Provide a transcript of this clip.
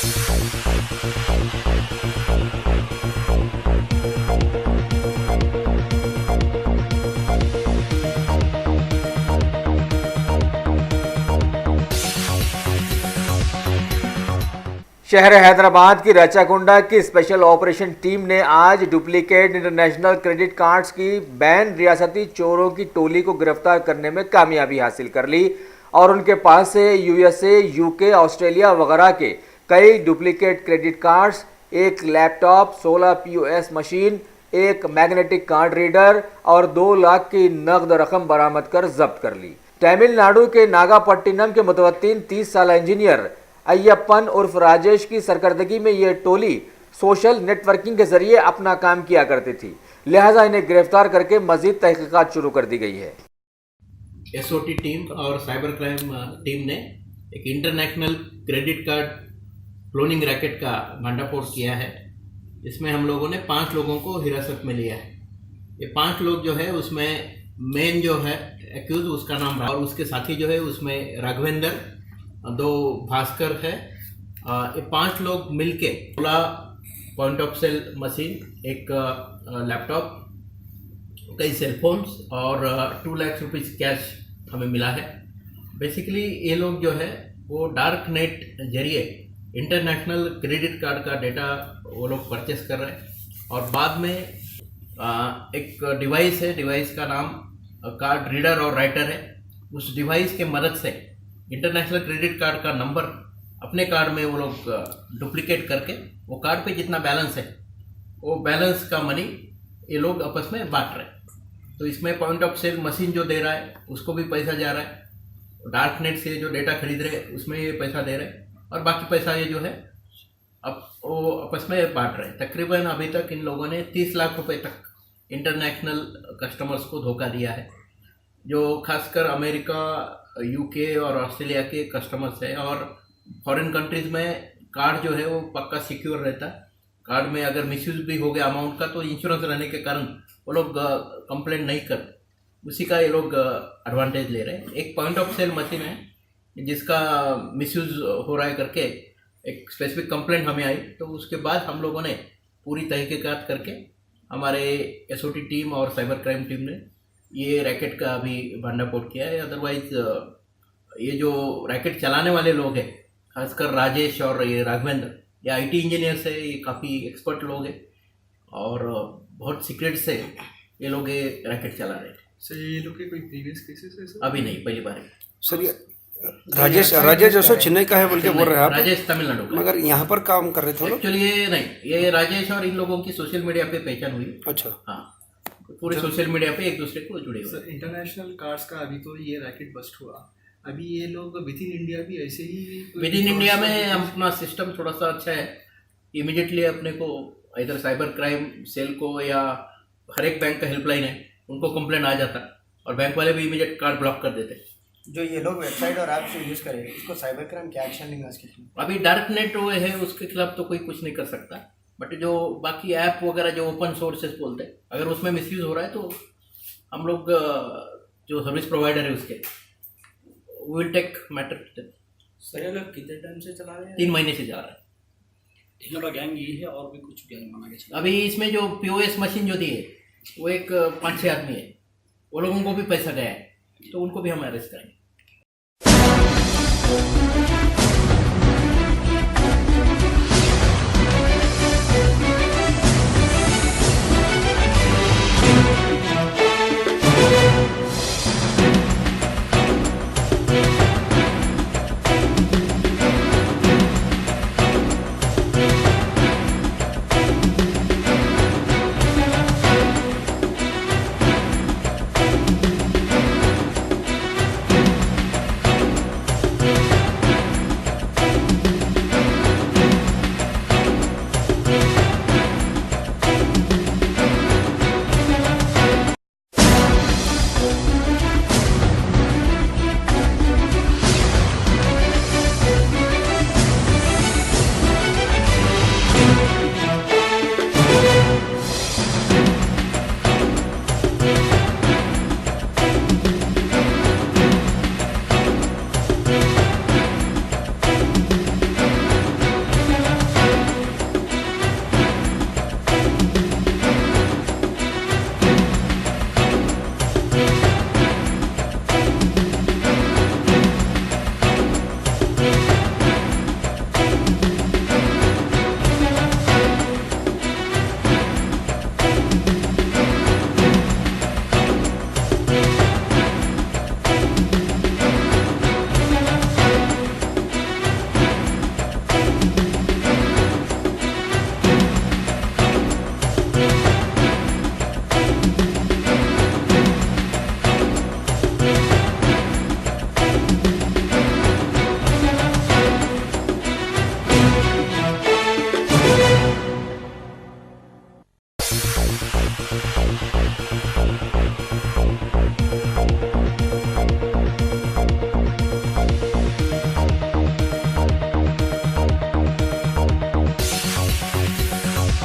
शहर हैदराबाद की रचाकुंडा की स्पेशल ऑपरेशन टीम ने आज डुप्लीकेट इंटरनेशनल क्रेडिट कार्ड्स की बैन रियासती चोरों की टोली को गिरफ्तार करने में कामयाबी हासिल कर ली और उनके पास से यूएसए, यूके, ऑस्ट्रेलिया वगैरह के कई डुप्लीकेट क्रेडिट कार्ड्स, एक लैपटॉप, 16 पीओएस मशीन, एक मैग्नेटिक कार्ड रीडर और 2 लाख की नकद रकम बरामद कर जब्त कर ली। तमिलनाडु के नागापट्टिनम के मुतवत्तिन 30 साल इंजीनियर अय्यप्पन उर्फ राजेश की सरकर्दगी में यह टोली सोशल नेटवर्किंग के जरिए अपना काम किया करती थी, लिहाजा इन्हें गिरफ्तार करके मजीद तहकीकात शुरू कर दी गई है। एसओटी टीम और साइबर क्राइम टीम ने एक international credit card cloning racket का भंडाफोड़ किया है। इसमें हम लोगों ने 5 लोगों को हिरासत में लिया है। ये 5 लोग जो है उसमें मेन जो है एक्यूज उसका नाम और उसके साथी जो है उसमें राघवेंद्र, 2 भास्कर है। ये 5 लोग मिलके 16 पॉइंट ऑफ सेल मशीन, एक लैपटॉप, कई सेलफोन्स और 2 लाख रुपीज़ कैश हमें मिला है। बेसिकली ये लोग जो है वो डार्क नेट जरिए इंटरनेशनल क्रेडिट कार्ड का डेटा वो लोग परचेस कर रहे हैं और बाद में एक डिवाइस है, डिवाइस का नाम कार्ड रीडर और राइटर है। उस डिवाइस के मदद से इंटरनेशनल क्रेडिट कार्ड का नंबर अपने कार्ड में वो लोग डुप्लीकेट करके वो कार्ड पे जितना बैलेंस है वो बैलेंस का मनी ये लोग आपस में बांट रहे हैं। तो इसमें पॉइंट ऑफ सेल मशीन जो दे रहा है उसको भी पैसा जा रहा है, डार्क नेट से जो डेटा खरीद रहे हैं उसमें ये पैसा दे रहे हैं और बाकी पैसा ये जो है अब वो आपस में बांट रहे हैं। तकरीबन अभी तक इन लोगों ने 30 लाख रुपए तक इंटरनेशनल कस्टमर्स को धोखा दिया है, जो खासकर अमेरिका, यूके और ऑस्ट्रेलिया के कस्टमर्स है। और फॉरेन कंट्रीज़ में कार्ड जो है वो पक्का सिक्योर रहता है। कार्ड में अगर मिसयूज भी हो गया अमाउंट का तो इंश्योरेंस रहने के कारण वो लोग कंप्लेंट नहीं करते, उसी का ये लोग एडवांटेज ले रहे हैं। एक पॉइंट ऑफ सेल मशीन है जिसका मिसयूज हो रहा है करके एक स्पेसिफिक कंप्लेंट हमें आई, तो उसके बाद हम लोगों ने पूरी तहकीकात करके हमारे एसओटी टीम और साइबर क्राइम टीम ने ये रैकेट का अभी भंडाफोड़ किया है। अदरवाइज ये जो रैकेट चलाने वाले लोग हैं, खासकर राजेश और ये राघवेंद्र, ये आईटी इंजीनियर्स है, ये काफ़ी एक्सपर्ट लोग हैं और बहुत सीक्रेट से ये लोग ये रैकेट चला रहे थे। सर ये लोग के कोई प्रीवियस केसेस है सर? अभी नहीं, पहली बार है सर। ये राजेश जो चेन्नई का है बोल के बोल रहे हैं आप? राजेश तमिलनाडु का, मगर यहाँ पर काम कर रहे थे एक्चुअली ये नहीं, ये राजेश और इन लोगों की सोशल मीडिया पे पहचान हुई। अच्छा, हाँ, पूरे सोशल मीडिया पे एक दूसरे को जुड़े हुए। सर इंटरनेशनल कार्ड्स का अभी तो ये रैकेट बस्ट हुआ, अभी ये लोग विद इन इंडिया भी ऐसे ही विद इन इंडिया में अपना सिस्टम थोड़ा सा अच्छा है। इमीडिएटली अपने को इधर साइबर क्राइम सेल को या हर एक बैंक का हेल्पलाइन है उनको कंप्लेंट आ जाता और बैंक वाले भी इमीडिएट कार्ड ब्लॉक कर देते। जो ये लोग वेबसाइट और ऐप से यूज़ करेंगे इसको साइबर क्राइम क्या एक्शन लेंगे इसके खिलाफ? अभी डार्क नेट वो है उसके खिलाफ तो कोई कुछ नहीं कर सकता, बट जो बाकी ऐप वगैरह जो ओपन सोर्सेस बोलते हैं अगर उसमें मिसयूज हो रहा है तो हम लोग जो सर्विस प्रोवाइडर है उसके विल टेक मैटर। सर ये लोग कितने टाइम से चला रहे हैं? 3 महीने से जा रहा है। इनका गैंग ये है और भी कुछ गैंग बना के चला? अभी इसमें जो पीओएस मशीन जो दी है वो एक 5-6 आदमी है, वो लोगों को भी पैसा गया है तो उनको भी हम अरेस्ट करेंगे।